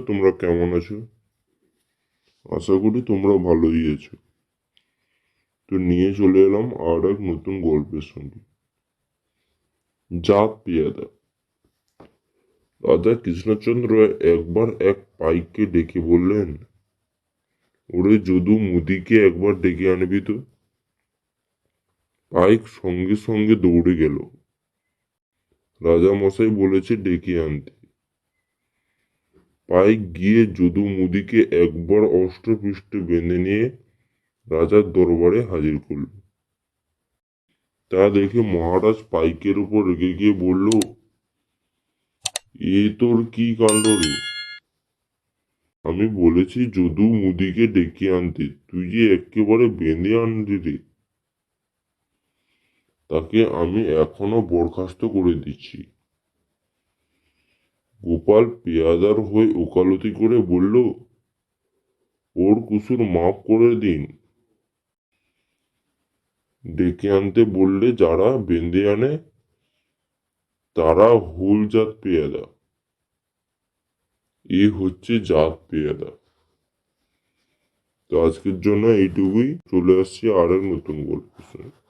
তোমরা কেমন আছো? আশা করি তোমরা ভালোই আছো। তো নিয়ে চলে এলাম আর এক নতুন গল্পের সঙ্গে। জাত পেয়াদা। রাজা কৃষ্ণচন্দ্র একবার এক পাইককে ডেকে বললেন, ওরে যদু, মুদিকে একবার ডেকে আনবি তো। পাইক সঙ্গে সঙ্গে দৌড়ে গেল। রাজা মশাই বলেছে ডেকে আনতে। পাইক গিয়ে যদু মুদিকে একবার অষ্টপৃষ্ঠে বেঁধে নিয়ে রাজার দরবারে হাজির করল। তা দেখে মহারাজ পাইকের উপর রেগে গিয়ে বলল, এ তোর কি কাণ্ড রে? আমি বলেছি যদু মুদিকে ডেকে আনতে, তুই যে একেবারে বেঁধে আনলি রে। তাকে আমি এখনো বরখাস্ত করে দিচ্ছি। গোপাল পেয়াদার হয়ে ওকালতি করে বলল, ওর কুসুর মাফ করে দিন। ডেকে আনতে বললে যারা বেঁধে আনে তারা হুল জাত পেয়াদা। এ হচ্ছে জাত পেয়াদা। তো আজকের জন্য এইটুকুই। চলে আসছি আর এক নতুন গল্পের সঙ্গে।